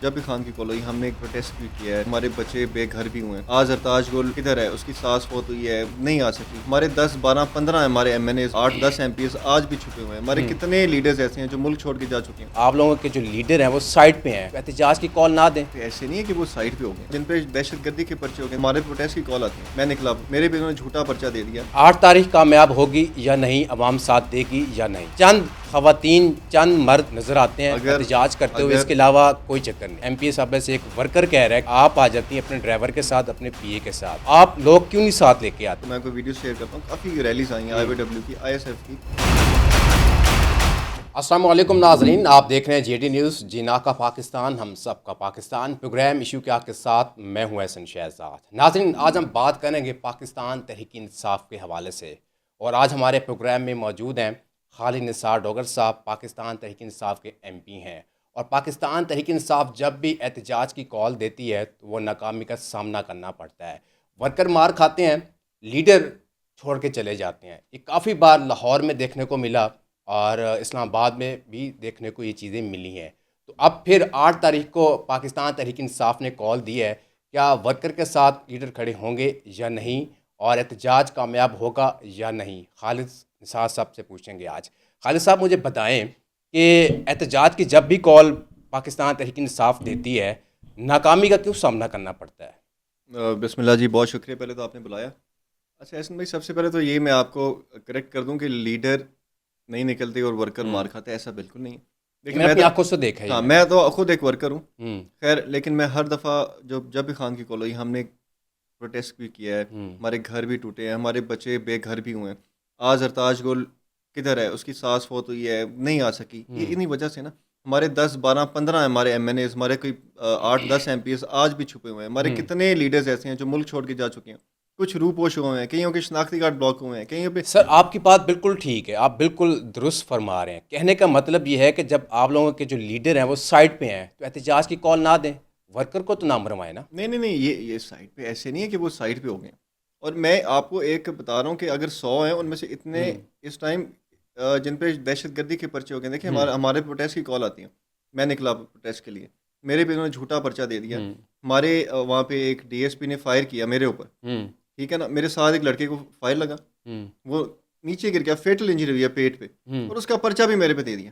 जब भी खान की कॉल हुई हमने एक प्रोटेस्ट भी किया है। हमारे बच्चे बेघर भी हुए हैं। आज अरताज गुल किधर है, उसकी सास फौत हुई है, नहीं आ सकी। हमारे 10 12 15 हमारे एमएनए 8 10 एमपीएस आज भी छुपे हुए हैं। हमारे कितने लीडर्स ऐसे हैं जो मुल्क छोड़ के जा चुके हैं। आप लोगों के जो लीडर हैं वो साइड पे हैं, एहतजाज की कॉल ना दें। तो ऐसे नहीं है कि वो साइड पे हो गए, जिन पे दहशतगर्दी के पर्चे हो गए। हमारे प्रोटेस्ट की कॉल आती है, मैं निकला, मेरे पे उन्होंने झूठा पर्चा दे दिया। 8 तारीख कामयाब होगी या नहीं, अवाम साथ देगी या नहीं। चंद खवातीन चंद मर्द नजर आते हैं एहतजाज करते हुए, इसके अलावा कोई चक्कर नहीं। एमपी साहब से एक वर्कर कह रहा है आप आ जाती हैं अपने ड्राइवर के साथ, अपने पीए के साथ, आप लोग क्यों नहीं साथ लेके आते? मैं कोई वीडियो शेयर करता हूँ, काफ़ी रैलीज आई हैं IYW की, ISF की। अस्सलाम वालेकुम नाजरीन, आप देख रहे हैं JD न्यूज़, जीना का पाकिस्तान, हम सब का पाकिस्तान। प्रोग्राम इशू क्या के साथ मैं हूं एहसन शहजाद। नाजरीन, आज हम बात करेंगे पाकिस्तान तहरीक इंसाफ के हवाले से, और आज हमारे प्रोग्राम में मौजूद हैं खालिद निसार डोगर साहब, पाकिस्तान तहरीक इंसाफ के MP हैं। और पाकिस्तान तहरीक इंसाफ जब भी एहतजाज की कॉल देती है तो वो नाकामी का सामना करना पड़ता है। वर्कर मार खाते हैं, लीडर छोड़ के चले जाते हैं। ये काफ़ी बार लाहौर में देखने को मिला और इस्लामाबाद में भी देखने को ये चीज़ें मिली हैं। तो अब फिर 8 तारीख को पाकिस्तान तहरीक इंसाफ ने कॉल दी है, क्या वर्कर के साथ लीडर खड़े होंगे या नहीं, और एहतजाज कामयाब होगा या नहीं? खालिद निसार साहब से पूछेंगे आज। खालिद साहब, मुझे बताएं कि एहतजाज की जब भी कॉल पाकिस्तान तहरीक इंसाफ देती है, नाकामी का क्यों सामना करना पड़ता है? बिस्मिल्लाह जी, बहुत शुक्रिया पहले तो आपने बुलाया। अच्छा एहसन भाई, सबसे पहले तो ये मैं आपको करेक्ट कर दूं कि लीडर नहीं निकलते और वर्कर मार खाते, ऐसा बिल्कुल नहीं है। लेकिन मैंने मैं अपनी तो आंखों से देखा है। हाँ, मैं तो खुद एक वर्कर हूँ। हम्म। खैर, लेकिन मैं हर दफ़ा जब भी खान की कॉल हुई हमने प्रोटेस्ट भी किया है। हमारे घर भी टूटे हैं, हमारे बच्चे बेघर भी हुए हैं। आज अरताज गुल किधर है, उसकी सास फौत हुई है, नहीं आ सकी। ये इन्हीं वजह से ना, हमारे 10 12 15 हमारे एमएनए, हमारे कोई 8 10 एमपीएस आज भी छुपे हुए हैं। हमारे कितने लीडर्स ऐसे हैं जो मुल्क छोड़ के जा चुके हैं। कुछ रूपोश हुए हैं, कईयों के शनाख्ती कार्ड ब्लॉक हुए हैं, कईयों पे। सर, आपकी बात बिल्कुल ठीक है, आप बिल्कुल दुरुस्त फरमा रहे हैं। कहने का मतलब ये है कि जब आप लोगों के जो लीडर हैं वो साइड पे हैं तो एहतजाज की कॉल ना दें, वर्कर को तो ना मरवाएं ना। नहीं नहीं नहीं, ये साइड पे ऐसे नहीं है कि वो साइड पे हो गए। और मैं आपको एक बता रहा हूँ कि अगर 100 हैं उनमें से इतने इस टाइम जिन पे दहशतगर्दी के पर्चे हो गए। देखिए, हमारे प्रोटेस्ट की कॉल आती है, मैं निकला प्रोटेस्ट के लिए, मेरे पे उन्होंने झूठा पर्चा दे दिया। हमारे वहाँ पे एक DSP ने फायर किया मेरे ऊपर, ठीक है ना। मेरे साथ एक लड़के को फायर लगा, वो नीचे गिर गया, फेटल इंजरी हुई है पेट पे, और उसका पर्चा भी मेरे पे दे दिया।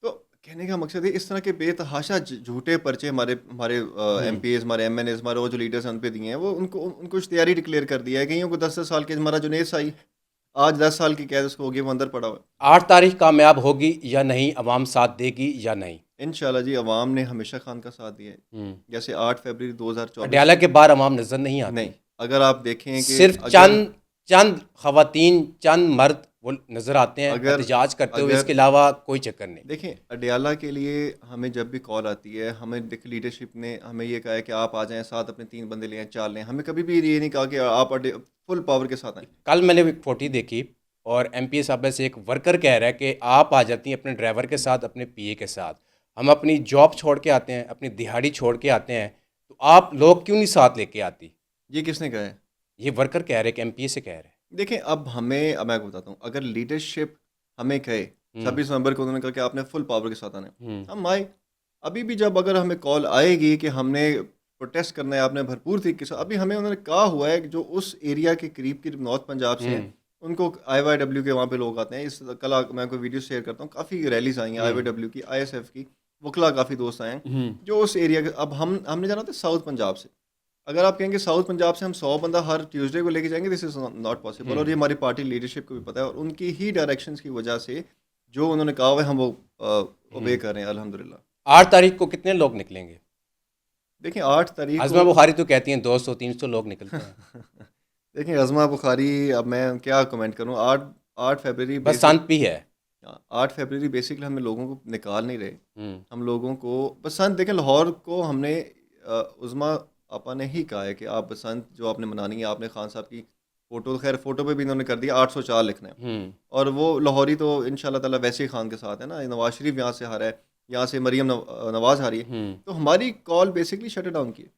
तो कहने का मकसद है, इस तरह के बेतहाशा झूठे पर्चे हमारे हमारे MPs, हमारे MNAs, हमारे वो जो लीडर्स हैं उन पे दिए हैं। वो उनको इश्तिहारी डिक्लेयर कर दिया है। कईयों को 10 10 साल के, हमारा जुनेद साई आज 10 साल की कैद उसको होगी, वो अंदर पड़ा हुआ है। 8 तारीख कामयाब होगी या नहीं, अवाम साथ देगी या नहीं? इंशाल्लाह जी, अवाम ने हमेशा खान का साथ दिया है। जैसे 8 फरवरी 2024 अडयाला के बाहर अवाम नजर नहीं आती। नहीं, अगर आप देखें कि सिर्फ चंद चंद खवातीन चंद मर्द वो नजर आते हैं एहतजाज करते हुए, इसके अलावा कोई चक्कर नहीं। देखें, अडयाला के लिए हमें जब भी कॉल आती है, हमें देख लीडरशिप ने हमें ये कहा है कि आप आ जाएं, साथ अपने 3 बंदे ले आएं, 4 लें। हमें कभी भी ये नहीं कहा कि आप फुल पावर के साथ आएं। कल मैंने एक फोटो देखी और MP साहब से एक वर्कर कह रहा है कि आप आ जाती हैं अपने ड्राइवर के साथ, अपने पीए के साथ, हम अपनी जॉब छोड़ के आते हैं, अपनी दिहाड़ी छोड़ के आते हैं, तो आप लोग क्यों नहीं साथ लेके आती? ये किसने कहा है? ये वर्कर कह रहे हैं कि MP से कह रहे हैं। देखें, अब मैं आपको बताता हूँ, अगर लीडरशिप हमें कहे 26 नवंबर को उन्होंने कहा कि आपने फुल पावर के साथ आना है, हम आए। अभी भी जब अगर हमें कॉल आएगी कि हमने प्रोटेस्ट करना है, आपने भरपूर तरीके से, अभी हमें उन्होंने कहा हुआ है कि जो उस एरिया के करीब नॉर्थ पंजाब से हैं, उनको IYW के वहाँ पे लोग आते हैं। कल मैं कोई वीडियो शेयर करता हूँ, काफ़ी रैलीज आई हैं IYW की, ISF की, वकला काफ़ी दोस्त आए हैं जो उस एरिया के। अब हमने जाना था साउथ पंजाब से। अगर आप कहेंगे साउथ पंजाब से हम 100 बंदा हर ट्यूसडे को लेके जाएंगे, दिस इज़ नॉट पॉसिबल। और ये हमारी पार्टी लीडरशिप को भी पता है, और उनकी ही डायरेक्शंस की वजह से जो उन्होंने कहा हुआ है हम वो ओबे कर रहे हैं अल्हम्दुलिल्लाह। 8 तारीख को कितने लोग निकलेंगे? देखिए, 8 तारीख आज़मा बुखारी तो कहती हैं 200-300 लोग निकलते हैं। देखिए, अज़मा बुखारी, अब मैं क्या कमेंट करूँ। 8 फरवरी बस शांत भी है। 8 फरवरी बेसिकली हमें लोगों को निकाल नहीं रहे। हम लोगों को बसंत, देखें लाहौर को हमने उज़मा आपा ने ही कहा है कि आप बसंत जो आपने मनानी है, आपने खान साहब की फ़ोटो, खैर फ़ोटो पे भी इन्होंने कर दिया 804 लिखना है। और वो लाहौरी तो इंशाल्लाह ताला वैसे ही खान के साथ है ना। नवाज शरीफ यहाँ से हारा है, यहाँ से मरीम नवाज हारी है। तो हमारी कॉल बेसिकली शट डाउन की है,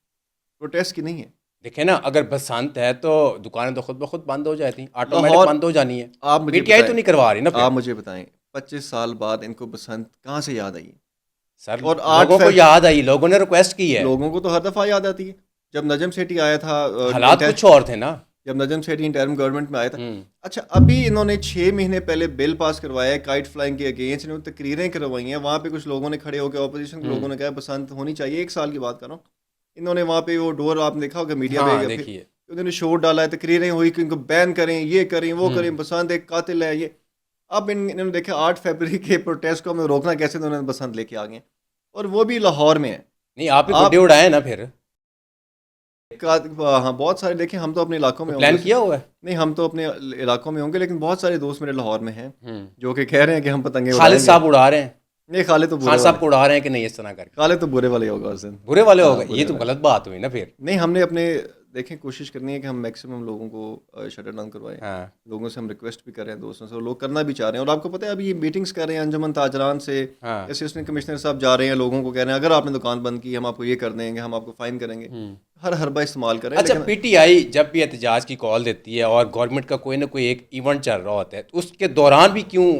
प्रोटेस्ट की नहीं है। देखे ना, अगर बसंत है तो दुकानें तो खुद ब खुद बंद हो जाती, ऑटोमेटिक बंद हो जानी है। आप मुझे PTI तो नहीं करवा रही ना। आप मुझे बताएं, 25 साल बाद इनको बसंत कहाँ से याद आई? सर और 8 लोगों को याद आई, लोगों ने रिक्वेस्ट की है, लोगों को तो हर दफ़ा याद आती है। जब नजम सेठी आया था हालात कुछ और थे ना। जब नजम सेठी इंटरिम गवर्नमेंट में आया था। हम्म। अच्छा, अभी इन्होंने 6 महीने पहले बिल पास करवाया है काइट फ्लाइंग के अगेंस्ट, इन्होंने तकरीरें करवाई हैं। वहाँ पे कुछ लोगों ने खड़े होकर, ऑपोजिशन के लोगों ने कहा बसंत होनी चाहिए, 1 साल की बात कर रहा हूँ। इन्होंने वहाँ पे वो डोर, आपने देखा होगा मीडिया हाँ पे, देखिए, उन्होंने शोर डाला है, तकरीरें हुई कि इनको बैन करें, ये करें, वो करें, बसंत एक कातिल है ये। अब इन्होंने देखा 8 फरवरी के प्रोटेस्ट को हमें रोकना कैसे, तो उन्होंने बसंत लेके आ गए, और वो भी लाहौर में है। नहीं आप ही गुड्डे उड़ाए ना फिर, हाँ बहुत सारे देखें, हम तो अपने इलाकों में होंगे प्लान किया हुआ है। नहीं, हम तो अपने इलाकों में होंगे, लेकिन बहुत सारे दोस्त मेरे लाहौर में हैं हम्म। जो कि कह रहे हैं कि हम पतंगे खालिद उड़ाएंगे। साहब उड़ा रहे हैं, नहीं, खाले तो बुरे खान साहब वाले, को उड़ा रहे हैं कि नहीं इस तरह करके, खाले तो बुरे वाले होगा उस दिन। बुरे वाले हो हाँ, गए, बुरे ये तो वाले। गलत बात हुई ना फिर। नहीं, हमने अपने देखें कोशिश करनी है कि हम मैक्सिमम लोगों को शटर डाउन करवाएं। हाँ। लोगों से हम रिक्वेस्ट भी कर रहे हैं, दोस्तों से, और लोग करना भी चाह रहे हैं। और आपको पता है अभी ये मीटिंग्स कर रहे हैं अंजुमन ताजरान से, हाँ। असिस्टेंट कमिश्नर साहब जा रहे हैं, लोगों को कह रहे हैं अगर आपने दुकान बंद की हम आपको ये कर देंगे, हम आपको फाइन करेंगे। हर हरबा इस्तेमाल करें। अच्छा, लेकिन पीटीआई जब भी एहतजाज की कॉल देती है और गवर्नमेंट का कोई ना कोई एक इवेंट चल रहा होता है, तो उसके दौरान भी क्यों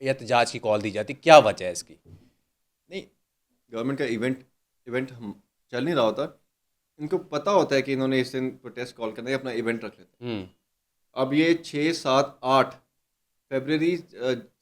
एहतजाज की कॉल दी जाती, क्या वजह है इसकी? नहीं, गवर्नमेंट का इवेंट हम चल नहीं रहा होता, इनको पता होता है कि इन्होंने इस दिन प्रोटेस्ट कॉल करना है, अपना इवेंट रख लेते हैं। अब ये 6, 7, 8 फरवरी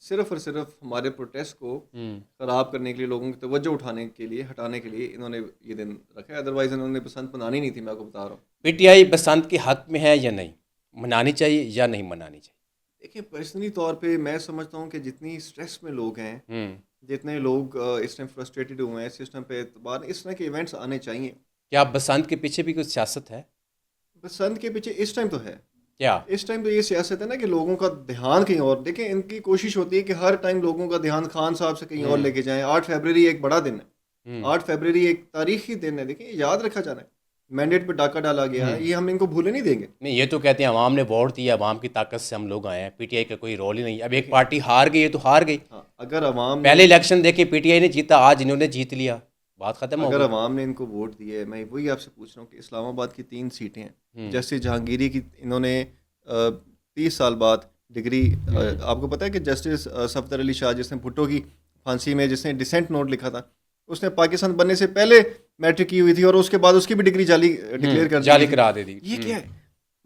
सिर्फ और सिर्फ हमारे प्रोटेस्ट को ख़राब करने के लिए, लोगों की तवज्जो उठाने के लिए, हटाने के लिए इन्होंने ये दिन रखा है। अदरवाइज़ इन्होंने बसंत मनानी नहीं थी, मैं आपको बता रहा हूँ। पीटीआई बसंत के हक में है या नहीं, मनानी चाहिए या नहीं मनानी चाहिए? देखिए, पर्सनली तौर पे मैं समझता हूँ कि जितनी स्ट्रेस में लोग हैं, जितने लोग इस टाइम फ्रस्ट्रेटेड हुए हैं सिस्टम पे एतबार, इस तरह के इवेंट्स आने चाहिए। क्या बसंत के पीछे भी कुछ सियासत है? बसंत के पीछे इस टाइम तो है, क्या? इस टाइम तो ये सियासत है ना कि लोगों का ध्यान कहीं और। देखें, इनकी कोशिश होती है कि हर टाइम लोगों का ध्यान खान साहब से कहीं और लेके जाएं। 8 फरवरी एक बड़ा दिन है, 8 फरवरी एक तारीखी दिन है, देखिए याद रखा जाना है। मैंडेट पे डाका डाला गया है, ये हम इनको भूले नहीं देंगे। नहीं, ये तो कहते हैं अवाम ने वोट दिया, अवाम की ताकत से हम लोग आए हैं, पीटीआई का कोई रोल ही नहीं। अब एक पार्टी हार गई है तो हार गई। हाँ, अगर अवाम पहले इलेक्शन देखे पीटीआई ने जीता, आज इन्होंने जीत लिया, बात खत्म हो अगर गई। अवाम ने इनको वोट दिए, मैं वही आपसे पूछ रहा हूँ कि इस्लामाबाद की 3 सीटें हैं, जस्टिस जहांगीरी की इन्होंने 30 साल बाद डिग्री, आपको पता है कि जस्टिस सफदर अली शाह, जिसने भुट्टो की फांसी में जिसने डिसेंट नोट लिखा था, उसने पाकिस्तान बनने से पहले मैट्रिक की हुई थी, और उसके बाद उसकी भी डिग्री जाली डिक्लेयर कर दी जाली थी। करा दे दी। ये क्या है?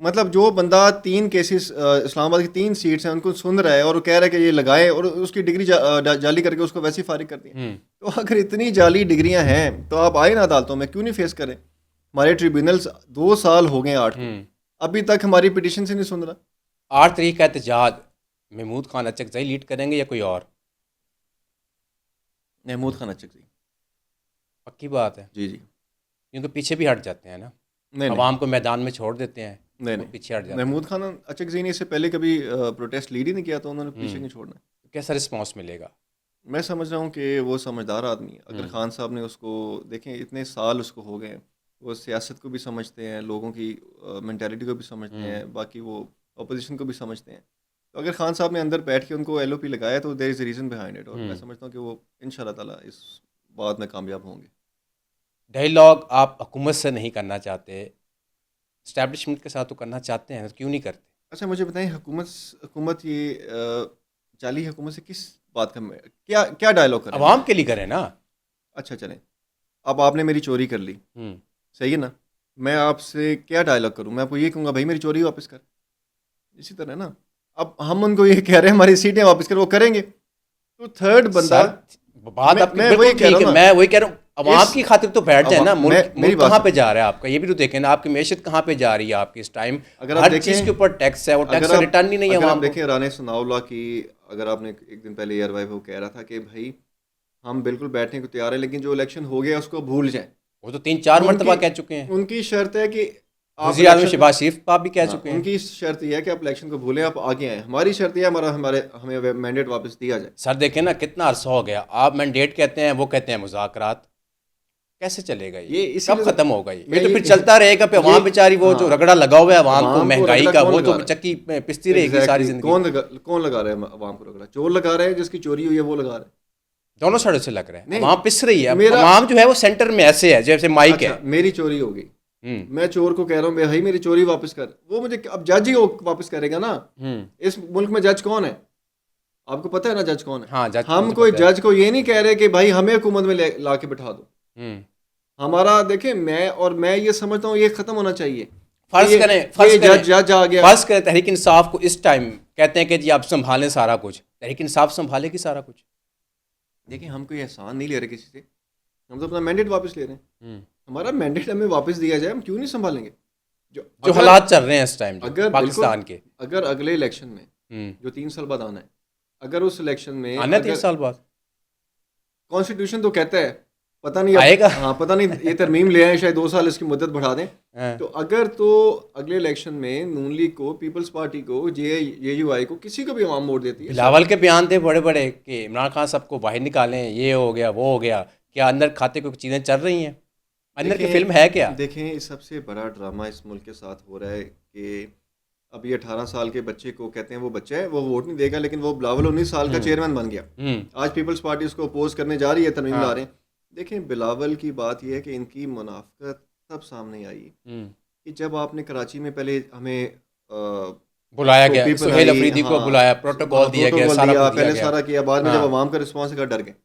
मतलब जो बंदा 3 केसेस, इस्लामाबाद की 3 सीट्स हैं, उनको सुन रहा है और कह रहा है कि ये लगाए, और उसकी डिग्री जाली करके उसको वैसे ही फारिग कर दिया। तो अगर इतनी जाली डिग्रियां हैं तो आप आए ना अदालतों में, क्यों नहीं फेस करें? हमारे ट्रिब्यूनल्स 2 साल हो गए 8 को, अभी तक हमारी पिटिशन से नहीं सुन रहा। 8 तारीख का एहतजाज महमूद खान अचकजई लीड करेंगे या कोई और? महमूद खान अचकज़ई। पक्की बात है? जी जी। क्योंकि पीछे भी हट जाते हैं ना, नहीं अवाम को मैदान में छोड़ देते हैं, नहीं वो नहीं, पीछे हट जाते हैं। महमूद खान अचकज़ई ने इससे पहले कभी प्रोटेस्ट लीड ही नहीं किया, तो उन्होंने पीछे नहीं छोड़ना। कैसा रिस्पॉन्स मिलेगा? मैं समझ रहा हूँ कि वो समझदार आदमी है। अगर खान साहब ने उसको, देखें इतने साल उसको हो गए, वो सियासत को भी समझते हैं, लोगों की मेंटालिटी को भी समझते हैं, बाकी वो अपोजिशन को भी समझते हैं। तो अगर खान साहब ने अंदर बैठ के उनको LOP लगाया तो there is a reason behind it, और मैं समझता हूँ कि वो इंशाल्लाह ताला इस बात में कामयाब होंगे। डायलॉग आप हुकूमत से नहीं करना चाहते, इस्टेब्लिशमेंट के साथ तो करना चाहते हैं, तो क्यों नहीं करते? अच्छा, मुझे बताएं, हुकूमत ये जाली हुकूमत से किस बात का क्या क्या डायलॉग करें? अवाम के लिए करें ना। अच्छा चलें, अब आपने मेरी चोरी कर ली, सही है ना, मैं आपसे क्या डायलॉग करूं? मैं आपको ये कहूँगा भाई मेरी चोरी वापस कर, इसी तरह ना। अब हम उनको ये कह रहे हैं हमारी सीटें वापस कर, वो करेंगे, तो थर्ड बंदा बात आपकी मैं बिल्कुल वही कह रहा ठीक हूं है, ना। मैं वही कह रहा हूँ, अवाम की खातिर तो बैठ जाए ना। मेरी मुल्क बात कहाँ पे जा रहा है आपका, ये भी तो देखें ना, आपकी मैशत कहाँ पे जा रही है आपकी इस टाइम। अगर आप हर देखें, चीज़ के ऊपर टैक्स है, और टैक्स का रिटर्न ही नहीं है अगर आप अवाम को। देखें राना सनाउल्लाह की, अगर आपने एक दिन पहले एयरवाइव वो कह रहा था कि भाई हम बिल्कुल बैठने को तैयार है, लेकिन जो इलेक्शन हो गया उसको भूल जाएं। वो तो 3-4 मरतबा कह चुके हैं। उनकी शर्त है कि वज़ीर आज़म शहबाज शरीफ आप भी कह चुके हैं। उनकी शर्त यह है कि आप इलेक्शन को भूलें, आप आगे आएँ। हमारी शर्त यह है हमें मैंडेट वापस दिया जाए। सर देखें ना, कितना अरसा हो गया, आप मैंडेट कहते हैं, वो कहते हैं मुज़ाकरात, कैसे चलेगा ये कब खत्म होगा ये तो फिर चलता रहेगा। पे अवाम बेचारी वो जो रगड़ा लगा हुआ है अवाम को, महंगाई का, वो तो चक्की पिसती रहेगी सारी जिंदगी। कौन लगा रहा है अवाम को रगड़ा? चोर लगा रहे हैं, जिसकी चोरी हुई है वो लगा रहे हैं। दोनों साइडों से लग रहा है, अवाम पिस रही है। अवाम जो है वो सेंटर में ऐसे है जैसे माइक है। मेरी चोरी हो गई, मैं चोर को कह रहा हूँ भाई मेरी चोरी वापस कर, वो मुझे अब जज ही वापस करेगा ना। इस मुल्क में जज कौन है? आपको पता है ना जज कौन है? हाँ, जज हम मुझे कोई पता है। जज को ये नहीं कह रहे कि भाई हमें हुकूमत में ला के बिठा दो। हम्म। हमारा देखें, मैं ये समझता हूँ ये खत्म होना चाहिए कि फर्ज करें ये जज आ गया। फर्ज करें तहरीक इंसाफ को इस टाइम कहते हैं कि जी आप संभालें सारा कुछ, तहरीक इंसाफ संभालेगी सारा कुछ? देखिए, हम कोई एहसान नहीं ले रहे किसी से, हम तो अपना मैंडेट वापस ले रहे हैं। हम्म। हमारा मैंडेट हमें वापस दिया जाए, हम क्यों नहीं संभालेंगे? जो अगर हालात चल रहे हैं इस टाइम जो अगर पाकिस्तान के। अगर अगले इलेक्शन में हम्म। जो 3 साल बाद आना है, अगर उस इलेक्शन में आना 3 साल बाद कॉन्स्टिट्यूशन तो कहता है, पता नहीं आएगा। हाँ, पता नहीं, ये तरमीम ले आए, शायद 2 साल इसकी मुद्दत बढ़ा दें। हाँ। तो अगर तो अगले इलेक्शन में नून लीग को, पीपल्स पार्टी को, JUI को, किसी को भी आवाम वोट देती है। बिलावल के बयान थे बड़े बड़े कि इमरान खान सबको बाहर निकालें, ये हो गया वो हो गया। क्या अंदर खाते को चीज़ें चल रही हैं? अंदर की फिल्म है क्या? देखें, सबसे बड़ा ड्रामा इस मुल्क के साथ हो रहा है कि अब ये 18 साल के बच्चे को कहते हैं वो बच्चा है, वो वोट नहीं देगा, लेकिन वो बिलावल 19 साल का चेयरमैन बन गया। आज पीपल्स पार्टी उसको अपोज करने जा रही है, तरमीम ला रहे हैं। देखें, बिलावल की बात यह है कि इनकी मुनाफकत तब सामने आई कि जब आपने कराची में पहले हमें बुलाया गया, सुहेल अफरीदी को बुलाया, प्रोटोकॉल दिया गया, सारा कुछ दिया पहले गया। सारा किया, बाद में जब अवाम का रिस्पॉन्स का डर गए,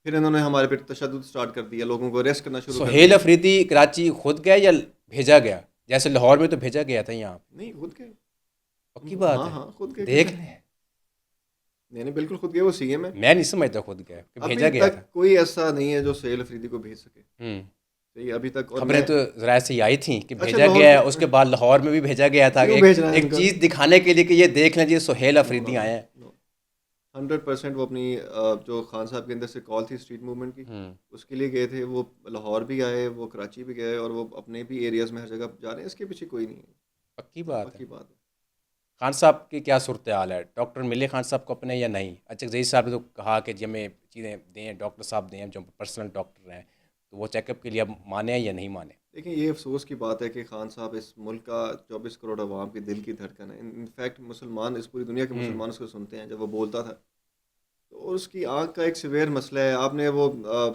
फिर इन्होंने हमारे पे तशद्दुद स्टार्ट कर दिया, लोगों को अरेस्ट करना शुरू कर दिया। सुहेल अफरीदी कराची खुद गया या भेजा गया? जैसे लाहौर में तो भेजा गया था, यहाँ नहीं, खुद गए। पक्की बात है? हाँ, खुद गए। देख लें, नहीं, बिल्कुल खुद गए, वो CM है। मैं नहीं समझता खुद गया कि भेजा अभी गया तक था। कोई ऐसा नहीं है जो सुहेल अफरीदी को भेज सके। सही, अभी तक। और खबरें तो जरा से आई थी कि अच्छा, भेजा लाहौर गया है, में- उसके बाद लाहौर में भी भेजा गया था क्यों भेज रहा है एक इनका? चीज़ दिखाने के लिए कि ये देख लें जी सुहेल अफरीदी आए हैं। 100% वो अपनी जो खान साहब के अंदर से कॉल थी स्ट्रीट मूवमेंट की, उसके लिए गए थे। वो लाहौर भी आए, वो कराची भी गए, और वो अपने भी एरियाज में हर जगह जा रहे हैं। इसके पीछे कोई नहीं है, पक्की बात पक्की है। बात है। खान साहब की क्या सूरत हाल है? डॉक्टर मिले खान साहब को अपने या नहीं? अच्छा, जई साहब ने तो कहा कि जी हमें चीज़ें दें, डॉक्टर साहब दें जो पर्सनल डॉक्टर हैं, तो वो चेकअप के लिए अब माने या नहीं माने? देखिए, ये अफसोस की बात है कि खान साहब इस मुल्क का 24 करोड़ अवाम के दिल की धड़कन है। इनफैक्ट मुसलमान, इस पूरी दुनिया के मुसलमान उसको सुनते हैं। जब वो बोलता था तो उसकी आँख का एक सीवियर मसला है। आपने वो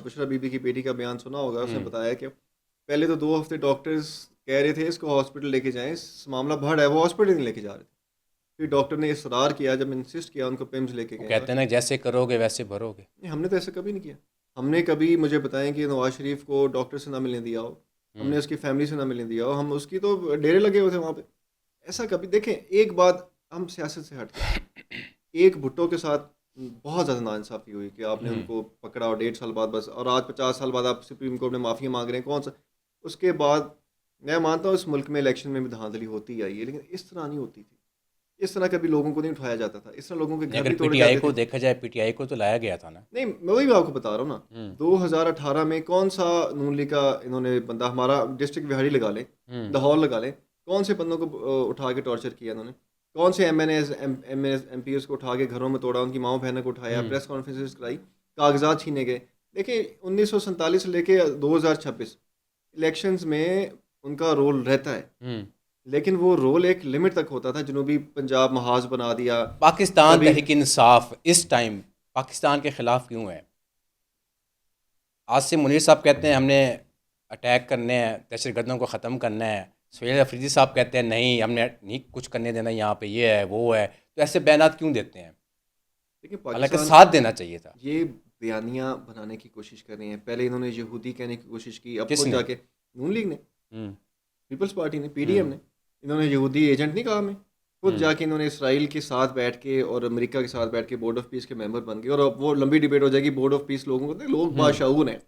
बुशरा बीबी की बेटी का बयान सुना होगा, उसने बताया कि पहले तो 2 हफ्ते डॉक्टर्स कह रहे थे इसको हॉस्पिटल लेके जाएं, इस मामला बढ़ है, वो हॉस्पिटल नहीं लेके जा रहे थे। फिर डॉक्टर ने इसरार किया, जब इंसिस्ट किया, उनको पिम्स लेके वो गए। कहते हैं ना जैसे करोगे वैसे भरोगे। नहीं, हमने तो ऐसा कभी नहीं किया। हमने कभी, मुझे बताएं कि नवाज शरीफ को डॉक्टर से ना मिलने दिया हो, हमने उसकी फैमिली से ना मिलने दिया हो, हम उसकी तो डेरे लगे हुए थे वहाँ पे। ऐसा कभी, देखें, एक बात हम सियासत से हट के, एक भुट्टो के साथ बहुत ज़्यादा नाइंसाफ़ी हुई कि आपने उनको पकड़ा और 1.5 साल बाद बस, और आज 50 साल बाद आप सुप्रीम कोर्ट में माफ़ी मांग रहे हैं। कौन सा? उसके बाद मैं मानता हूँ इस मुल्क में इलेक्शन में भी धांधली होती आई है, लेकिन इस तरह नहीं होती थी। इस तरह कभी लोगों को नहीं उठाया जाता था, इस तरह लोगों के घर अगर भी तोड़े पीटीआई जाते को थे। देखा जाए, पीटीआई को तो लाया गया था ना। नहीं, मैं वही आपको बता रहा हूँ ना, 2018 में कौन सा नून लीग का इन्होंने बंदा, हमारा डिस्ट्रिक्ट बिहारी लगा लें, लाहौर लगा लें, कौन से बंदों को उठा के टॉर्चर किया इन्होंने? कौन से MPs को उठा के घरों में तोड़ा, उनकी माओ बहनों को उठाया, प्रेस कॉन्फ्रेंसेस कराई, कागजात छीने गए। देखिए, 1947 से लेके 2026 इलेक्शंस में उनका रोल रहता है, लेकिन वो रोल एक लिमिट तक होता था। जनूबी पंजाब महाज बना दिया। पाकिस्तान तहरीक इंसाफ इस टाइम पाकिस्तान के खिलाफ क्यों है? आज से मुनीर साहब कहते हैं हमने अटैक करने हैं, दहशतगर्दों को ख़त्म करना है। सुहेल अफरीदी साहब कहते हैं नहीं, हमने नहीं कुछ करने देना, यहाँ पे ये है वो है। तो ऐसे बयानात क्यों देते हैं? देखिए, हालांकि पाकिस्तान साथ देना चाहिए था। ये बयानियाँ बनाने की कोशिश कर रहे हैं। पहले इन्होंने यहूदी कहने की कोशिश की, अब खुद किसने? जाके नून लीग ने, पीपल्स पार्टी ने, PDM ने। इन्होंने यहूदी एजेंट नहीं कहा हमें, खुद जाके इन्होंने इसराइल के साथ बैठ के और अमेरिका के साथ बैठ के बोर्ड ऑफ पीस के मेंबर बन गए। और अब वो लंबी डिबेट हो जाएगी बोर्ड ऑफ पीस लोगों को, लोग बाशऊर हैं,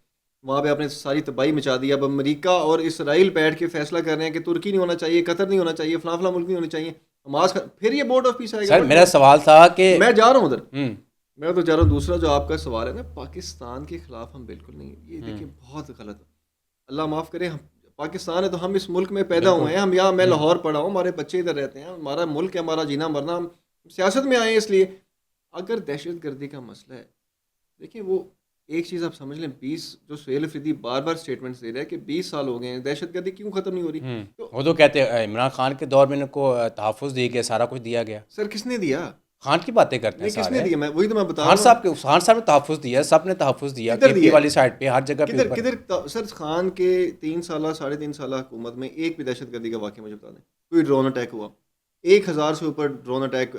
वहाँ पे आपने सारी तबाही मचा दी। अब अमेरिका और इसराइल बैठ के फैसला कर रहे हैं कि तुर्की नहीं होना चाहिए, कतर नहीं होना चाहिए, फलां मुल्क नहीं होने चाहिए, हमास फिर ये बोर्ड ऑफ पीस आएगा। सर मेरा सवाल था कि मैं जा रहा हूँ उधर, मैं तो जा रहा हूँ। दूसरा जो आपका सवाल है ना, पाकिस्तान के खिलाफ हम बिल्कुल नहीं, ये देखिए बहुत गलत है। अल्लाह माफ़ करे, हम पाकिस्तान है तो हम इस मुल्क में पैदा हुए हैं, हम यहाँ, मैं लाहौर पढ़ा हूँ, हमारे बच्चे इधर रहते हैं, हमारा मुल्क है, हमारा जीना मरना, हम सियासत में आए हैं इसलिए। अगर दहशत गर्दी का मसला है, देखिए वो एक चीज़ आप समझ लें, 20 जो सुहेल अफरीदी बार बार स्टेटमेंट्स दे रहे हैं कि 20 साल हो गए हैं, दहशत गर्दी क्यों ख़त्म नहीं हो रही? तो वो तो कहते हैं इमरान खान के दौर में इनको तहफ़्फ़ुज़ दिया गया, सारा कुछ दिया गया। सर किसने दिया? खान की बातें करते हैं नहीं, किसने सारे। दिया? मैं वही तो मैं बता खान रहा साहब के, खान साहब ने तहफ़्फ़ुज़ दिया, सब ने तहफ़्फ़ुज़ दिया, किधर केपी दिया? वाली साइड पे हर जगह पे किधर ऊपर। किधर सर खान के 3 साल 3.5 साल हुकूमत में एक भी दहशत गर्दी का वाक़या मुझे बता दें, कोई ड्रोन अटैक हुआ, 1000 से ऊपर ड्रोन अटैक,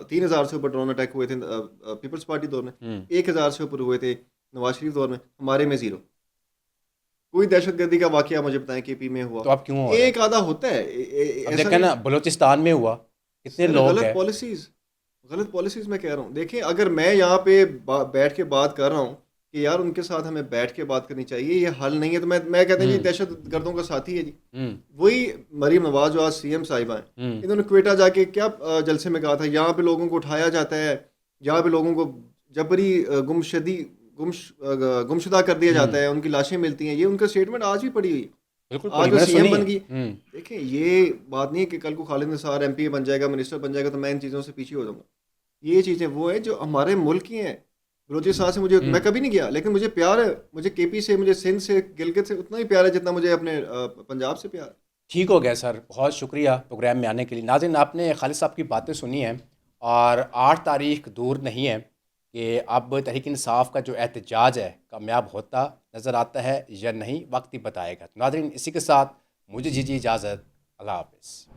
3000 से ऊपर ड्रोन अटैक हुए थे पीपल्स पार्टी दौर में, 1000 से ऊपर हुए थे नवाज शरीफ दौर में, हमारे में ज़ीरो। कोई दहशतगर्दी का वाकया मुझे बताएं केपी में हुआ? तो अब क्यों हो रहा है? एक आधा होता है, अब ऐसा देखें नहीं। ना, बलूचिस्तान में हुआ, कितने सर लोग गलत हैं। पॉलिसीज, गलत पॉलिसीज मैं कह रहा हूँ। देखें, अगर मैं यहाँ पे बैठ के बात कर रहा हूँ कि यार उनके साथ हमें बैठ के बात करनी चाहिए, ये हल नहीं है, तो मैं कहते हैं जी हम्म दहशत गर्दों का साथी है जी। हम्म वही मरीम नवाज जो आज सीएम साहिबा हैं, हम्म इन्होंने क्वेटा जाके क्या जलसे में कहा था, यहाँ पे लोगों को उठाया जाता है, यहाँ पे लोगों को जबरी गुमशुदा कर दिया जाता हम्म है, उनकी लाशें मिलती हैं। ये उनका स्टेटमेंट आज भी पड़ी हुई है। बिल्कुल आज पड़ी, वो मैंने सीएम सुनी बन है। गई। देखें, ये बात नहीं है कि कल को खालिद निसार एमपी बन जाएगा, मिनिस्टर बन जाएगा, तो मैं इन चीज़ों से पीछे हो जाऊंगा। ये चीज़ें वो है जो हमारे मुल्क की हैं। बलोचिस्तान से मुझे, मैं हम्म कभी नहीं गया, लेकिन मुझे प्यार है। मुझे केपी से, मुझे सिंध से, गिलगित से उतना ही प्यार है जितना मुझे अपने पंजाब से प्यार है। ठीक हो गया सर, बहुत शुक्रिया प्रोग्राम में आने के लिए। नाज़रीन, आपने खालिद साहब की बातें सुनी हैं, और 8 तारीख दूर नहीं है कि अब तहरीक इंसाफ का जो एहतजाज है कामयाब होता नज़र आता है या नहीं, वक्त ही बताएगा। तो नाज़रीन, इसी के साथ मुझे दीजिए इजाज़त। अल्लाह हाफ़िज़।